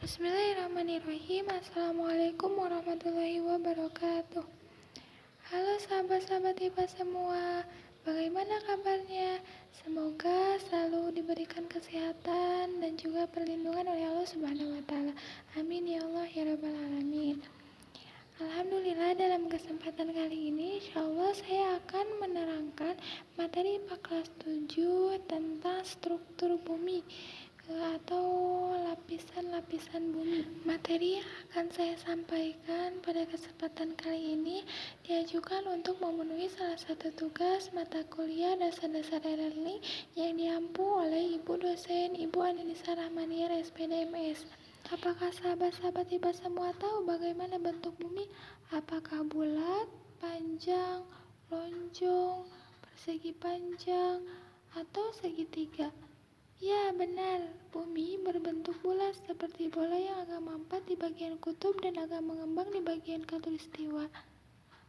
Bismillahirrahmanirrahim. Assalamualaikum warahmatullahi wabarakatuh. Halo sahabat-sahabat IPA semua, bagaimana kabarnya? Semoga selalu diberikan kesehatan dan juga perlindungan oleh Allah Subhanahu wa Ta'ala. Amin ya Allah ya Rabbal Alamin. Alhamdulillah, dalam kesempatan kali ini insyaallah saya akan menerangkan materi IPA kelas 7 tentang struktur bumi atau lapisan-lapisan bumi. Materi yang akan saya sampaikan pada kesempatan kali ini diajukan untuk memenuhi salah satu tugas mata kuliah dasar-dasar e-learning yang diampu oleh Ibu dosen Ibu Anelisa Rahmaniar SPD MS. Apakah sahabat-sahabat IPA semua tahu bagaimana bentuk bumi? Apakah bulat, panjang, lonjong, persegi panjang, atau segitiga? Ya, benar. Bumi berbentuk bulat seperti bola yang agak mampat di bagian kutub dan agak mengembang di bagian khatulistiwa.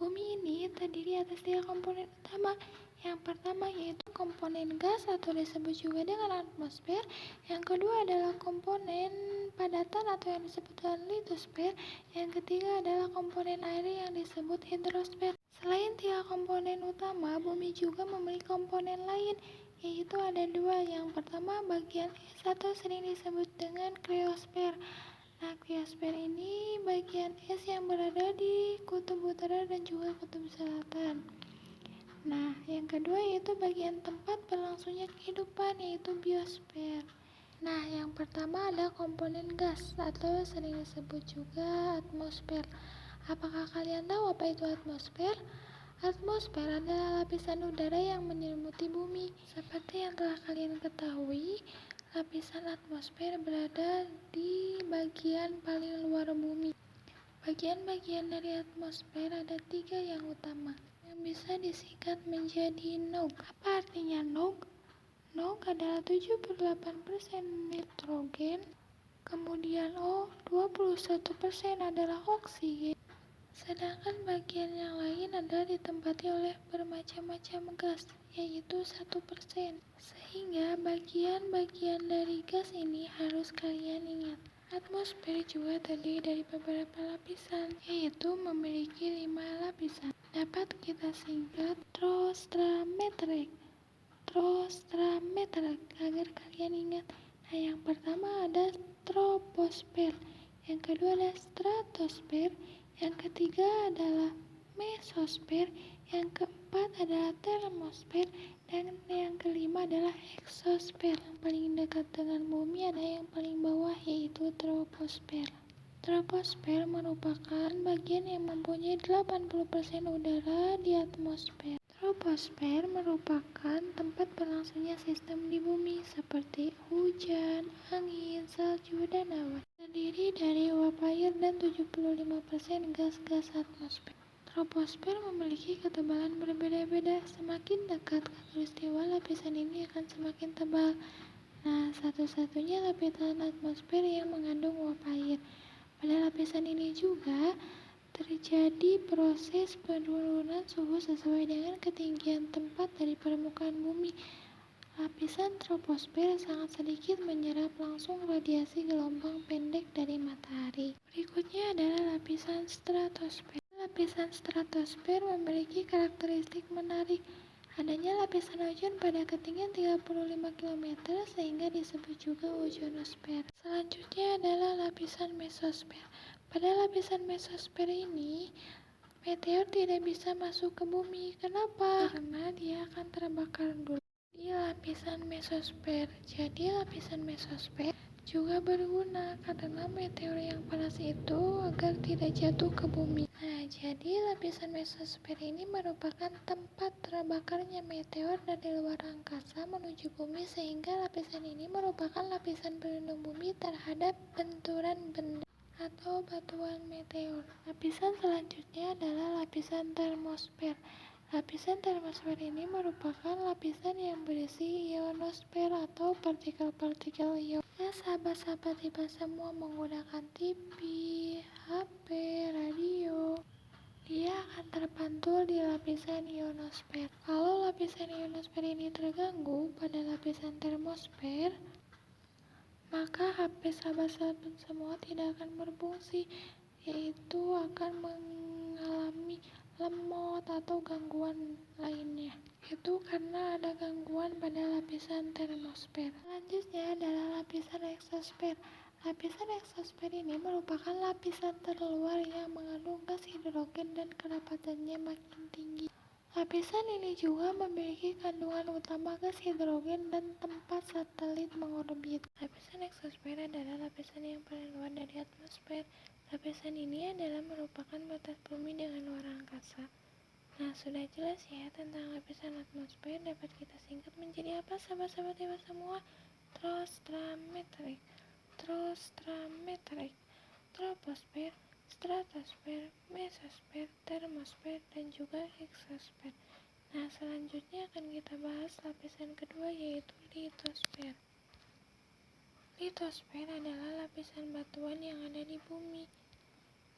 Bumi ini terdiri atas 3 komponen utama. Yang pertama yaitu komponen gas atau disebut juga dengan atmosfer. Yang kedua adalah komponen padatan atau yang disebut dengan litosfer. Yang ketiga adalah komponen air yang disebut hidrosfer. Selain 3 komponen utama, bumi juga memiliki komponen lain, yaitu ada 2. Yang pertama bagian es atau sering disebut dengan kriosfer. Nah, kriosfer ini bagian es yang berada di kutub utara dan juga kutub selatan. Nah, yang kedua yaitu bagian tempat berlangsungnya kehidupan, yaitu biosfer. Nah, yang pertama ada komponen gas atau sering disebut juga atmosfer. Apakah kalian tahu apa itu atmosfer? Atmosfer adalah lapisan udara yang menyelimuti bumi. Seperti yang telah kalian ketahui, lapisan atmosfer berada di bagian paling luar bumi. Bagian-bagian dari atmosfer ada 3 yang utama, yang bisa disingkat menjadi NOx. Apa artinya NOx? NOx adalah 78% nitrogen, kemudian O 21% adalah oksigen. Sedangkan bagian yang lain adalah ditempati oleh bermacam-macam gas, yaitu 1%. Sehingga bagian-bagian dari gas ini harus kalian ingat. Atmosfer juga terdiri dari beberapa lapisan, yaitu memiliki 5 lapisan. Dapat kita singkat troposfer agar kalian ingat. Nah, yang pertama ada troposfer, yang kedua ada stratosfer, yang ketiga adalah mesosfer, yang keempat adalah termosfer, dan yang kelima adalah eksosfer. Yang paling dekat dengan bumi ada yang paling bawah, yaitu troposfer. Troposfer merupakan bagian yang mempunyai 80% udara di atmosfer. Troposfer merupakan tempat berlangsungnya sistem di bumi seperti hujan, angin, salju, dan awan. Terdiri dari uap air dan 75% gas-gas atmosfer. Troposfer memiliki ketebalan berbeda-beda. Semakin dekat khatulistiwa, lapisan ini akan semakin tebal. Nah, satu-satunya lapisan atmosfer yang mengandung uap air. Pada lapisan ini juga terjadi proses penurunan suhu sesuai dengan ketinggian tempat dari permukaan bumi. Lapisan troposfer sangat sedikit menyerap langsung radiasi gelombang pendek dari matahari. Berikutnya adalah lapisan stratosfer. Lapisan stratosfer memiliki karakteristik menarik. Adanya lapisan ozon pada ketinggian 35 km sehingga disebut juga ozonosfer. Selanjutnya adalah lapisan mesosfer. Pada lapisan mesosfer ini, meteor tidak bisa masuk ke bumi. Kenapa? Karena dia akan terbakar dulu di lapisan mesosfer. Jadi lapisan mesosfer juga berguna karena meteor yang panas itu agar tidak jatuh ke bumi. Nah, jadi lapisan mesosfer ini merupakan tempat terbakarnya meteor dari luar angkasa menuju bumi, sehingga lapisan ini merupakan lapisan pelindung bumi terhadap benturan benda atau batuan meteor. Lapisan selanjutnya adalah lapisan termosfer. Lapisan termosfer ini merupakan lapisan yang berisi ionosfer atau partikel-partikel ion. Ya, sahabat-sahabat IPA semua menggunakan TV, HP, radio, dia akan terpantul di lapisan ionosfer. Kalau lapisan ionosfer ini terganggu pada lapisan termosfer, maka HP sahabat-sahabat semua tidak akan berfungsi, yaitu akan mengalami lemot atau gangguan lainnya. Itu karena ada gangguan pada lapisan termosfer. Selanjutnya adalah lapisan eksosfer. Lapisan eksosfer ini merupakan lapisan terluar yang mengandung gas hidrogen dan kerapatannya makin tinggi. Lapisan ini juga memiliki kandungan utama gas hidrogen dan tempat satelit mengorbit. Lapisan eksosfer adalah lapisan yang paling luar dari atmosfer. Lapisan ini adalah merupakan batas bumi dengan luar angkasa. Nah, sudah jelas ya tentang lapisan atmosfer. Dapat kita singkat menjadi apa, sahabat-sahabat hebat semua? Troposfer, troposfer, stratosfer, mesosfer, termosfer, dan juga eksosfer. Nah, selanjutnya akan kita bahas lapisan kedua, yaitu litosfer. Litosfer adalah lapisan batuan yang ada di bumi.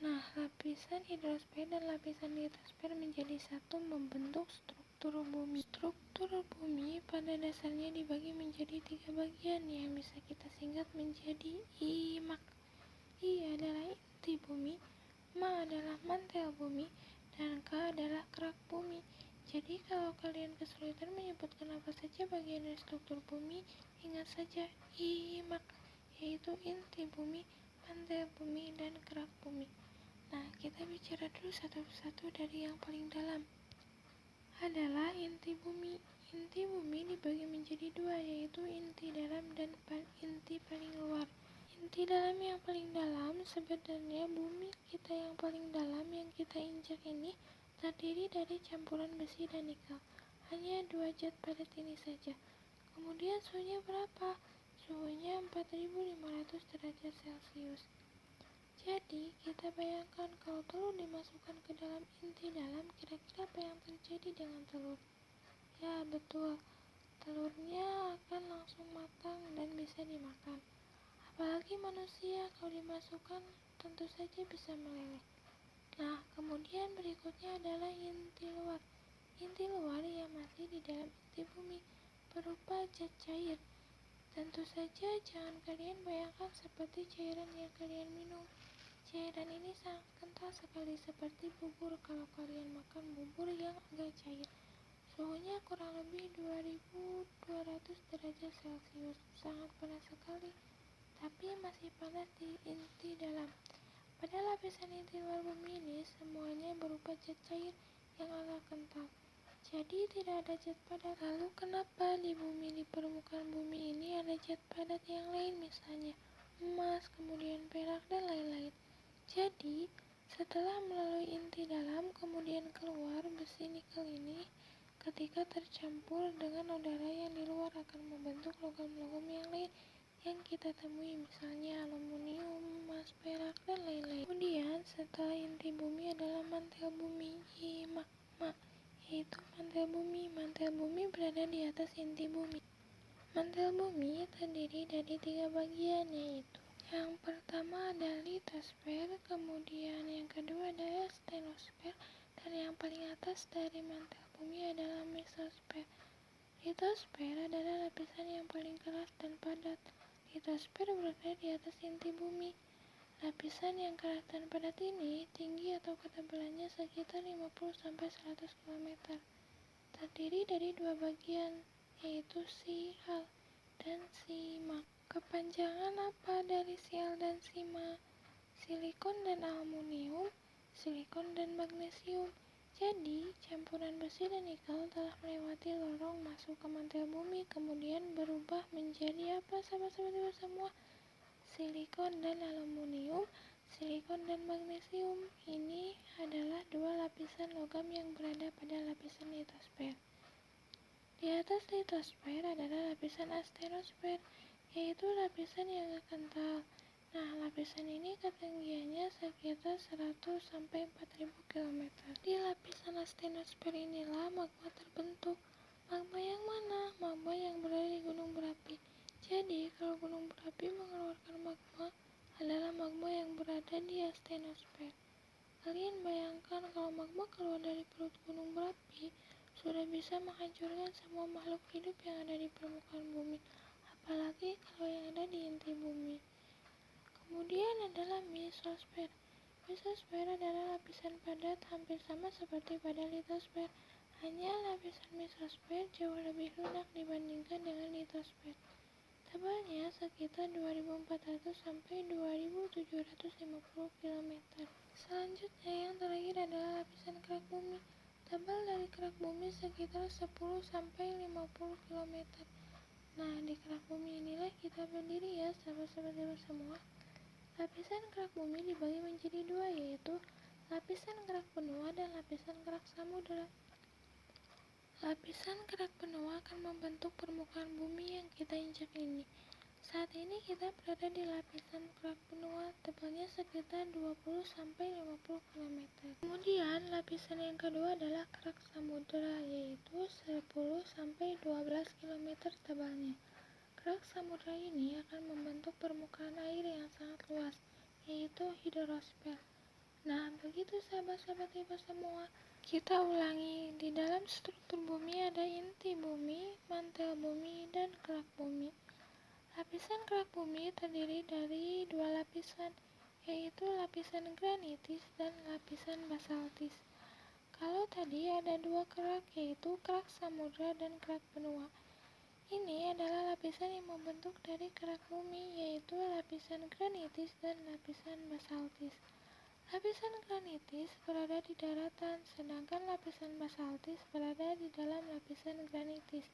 Nah, lapisan hidrosfer dan lapisan litosfer menjadi satu membentuk struktur bumi. Struktur bumi pada dasarnya dibagi menjadi 3 bagian yang bisa kita singkat menjadi IMAK. I adalah inti bumi, Ma adalah mantel bumi, dan K adalah kerak bumi. Jadi kalau kalian kesulitan menyebutkan apa saja bagian dari struktur bumi, ingat saja IMAK, yaitu inti bumi, mantel bumi, dan kerak bumi. Nah, kita bicara dulu satu persatu. Dari yang paling dalam adalah inti bumi. Inti bumi dibagi menjadi dua, yaitu inti dalam dan inti paling luar. Inti dalam yang paling dalam, sebenarnya bumi kita yang paling dalam yang kita injak ini terdiri dari campuran besi dan nikel. Hanya 2 zat padat ini saja. Kemudian suhunya berapa? Suhunya 4500 derajat Celcius. Jadi, kita bayangkan kalau telur dimasukkan ke dalam inti dalam, kira-kira apa yang terjadi dengan telur? Ya, betul. Telurnya akan langsung matang dan bisa dimakan. Apalagi manusia kalau dimasukkan tentu saja bisa meleleh. Nah, kemudian berikutnya adalah inti luar. Inti luar yang masih di dalam inti bumi berupa zat cair. Tentu saja jangan kalian bayangkan seperti cairan yang kalian minum. Cairan ini sangat kental sekali seperti bubur. Kalau kalian makan bubur yang agak cair, suhunya kurang lebih 2200 derajat Celcius. Sangat panas sekali, tapi masih panas di inti dalam. Pada lapisan inti luar bumi ini semuanya berupa zat cair yang agak kental. Jadi tidak ada zat padat. Lalu kenapa di bumi, di permukaan bumi ini ada zat padat yang lain, misalnya emas, kemudian perak, dan lain-lain. Jadi, setelah melalui inti dalam kemudian keluar, besi nikel ini ketika tercampur dengan udara yang di luar akan membentuk logam-logam yang lain yang kita temui, misalnya aluminium, emas, perak, dan lain-lain. Kemudian setelah inti bumi adalah mantel bumi, magma, yaitu mantel bumi. Mantel bumi berada di atas inti bumi. Mantel bumi terdiri dari 3 bagian, yaitu yang pertama ada litosfer, kemudian yang kedua ada stenosfer, dan yang paling atas dari mantel bumi adalah mesosfer. Litosfer adalah lapisan yang paling keras dan padat. Litosfer berada di atas inti bumi. Lapisan yang keras dan padat ini tinggi atau ketebalannya sekitar 50-100 km. Terdiri dari 2 bagian, yaitu Sial dan Simak. Kepanjangan apa dari Sial dan Sima? Silikon dan aluminium, silikon dan magnesium. Jadi, campuran besi dan nikel telah melewati lorong masuk ke mantel bumi, kemudian berubah menjadi apa, sahabat-sahabat semua? Silikon dan aluminium, silikon dan magnesium. Ini adalah 2 lapisan logam yang berada pada lapisan litosfer. Di atas litosfer adalah lapisan astenosfer, yaitu lapisan yang agak kental. Nah, lapisan ini ketinggiannya sekitar 100-4000 km. Di lapisan astenosfer inilah magma terbentuk. Magma yang mana? Magma yang berada di gunung berapi. Jadi, kalau gunung berapi mengeluarkan magma, adalah magma yang berada di astenosfer. Kalian bayangkan kalau magma keluar dari perut gunung berapi, sudah bisa menghancurkan semua makhluk hidup yang ada di permukaan bumi. apalagi kalau yang ada di inti bumi. Kemudian adalah mesosfer. Mesosfer adalah lapisan padat hampir sama seperti pada litosfer. Hanya lapisan mesosfer jauh lebih lunak dibandingkan dengan litosfer. Tebalnya sekitar 2400 sampai 2750 km. Selanjutnya yang terakhir adalah lapisan kerak bumi. Tebal dari kerak bumi sekitar 10 sampai 50 km. Nah, di kerak bumi inilah kita berdiri ya, sahabat-sahabat semua. Lapisan kerak bumi dibagi menjadi dua, yaitu lapisan kerak benua dan lapisan kerak samudera. Lapisan kerak benua akan membentuk permukaan bumi yang kita injak ini. Saat ini kita berada di lapisan kerak benua, tebalnya sekitar 20 sampai 50 km. Kemudian lapisan yang kedua adalah kerak samudera, yaitu 10 sampai 12 km tebalnya. Kerak samudera ini akan membentuk permukaan air yang sangat luas, yaitu hidrosfer. Nah, begitu sahabat-sahabat IPA semua. Kita ulangi, di dalam struktur bumi ada inti bumi, mantel bumi, dan kerak bumi. Lapisan kerak bumi terdiri dari dua lapisan, yaitu lapisan granitis dan lapisan basaltis. Kalau tadi ada dua kerak, yaitu kerak samudra dan kerak benua. Ini adalah lapisan yang membentuk dari kerak bumi, yaitu lapisan granitis dan lapisan basaltis. Lapisan granitis berada di daratan, sedangkan lapisan basaltis berada di dalam lapisan granitis.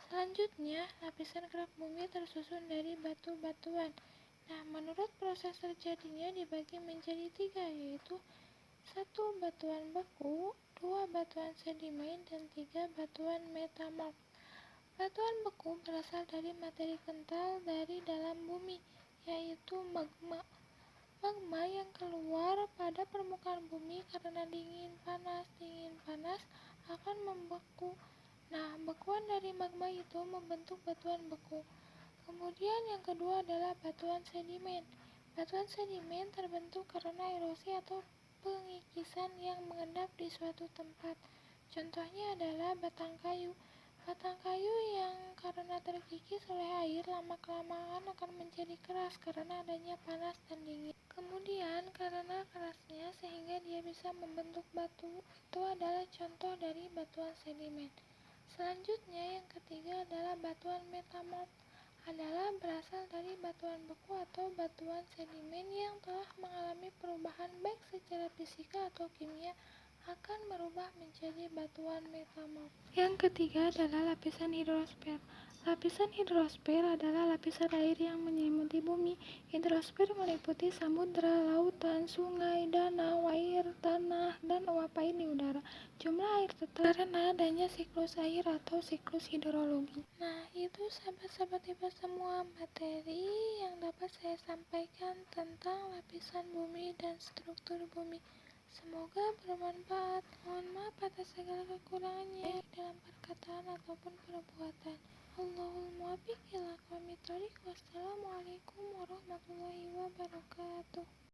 Selanjutnya, lapisan kerak bumi tersusun dari batu-batuan. Nah, menurut proses terjadinya dibagi menjadi tiga, yaitu 1 batuan beku, 2 batuan sedimen, dan 3 batuan metamorf. Batuan beku berasal dari materi kental dari dalam bumi, yaitu magma. Magma yang keluar pada permukaan bumi karena dingin panas akan membeku. Nah, bekuan dari magma itu membentuk batuan beku. Kemudian yang kedua adalah batuan sedimen. Batuan sedimen terbentuk karena erosi atau pengikisan yang mengendap di suatu tempat. Contohnya adalah batang kayu. Batang kayu yang karena terkikis oleh air lama-kelamaan akan menjadi keras karena adanya panas dan dingin. Kemudian karena kerasnya sehingga dia bisa membentuk batu. Itu adalah contoh dari batuan sedimen. Selanjutnya yang ketiga adalah batuan metamorf. Adalah berasal dari batuan beku atau batuan sedimen yang telah mengalami perubahan baik secara fisika atau kimia akan berubah menjadi batuan metamorf. Yang ketiga adalah lapisan hidrosfer. Lapisan hidrosfer adalah lapisan air yang menyelimuti bumi. Hidrosfer meliputi samudra, lautan, sungai, danau, air, tanah, dan uap air di udara. Jumlah air tetap karena adanya siklus air atau siklus hidrologi. Nah, itu sahabat-sahabat IPA semua materi yang dapat saya sampaikan tentang lapisan bumi dan struktur bumi. Semoga bermanfaat. Mohon maaf atas segala kekurangannya dalam perkataan ataupun perbuatan. Allahul muwaffiq ila aqwamit thoriq. Wassalamualaikum warahmatullahi wabarakatuh.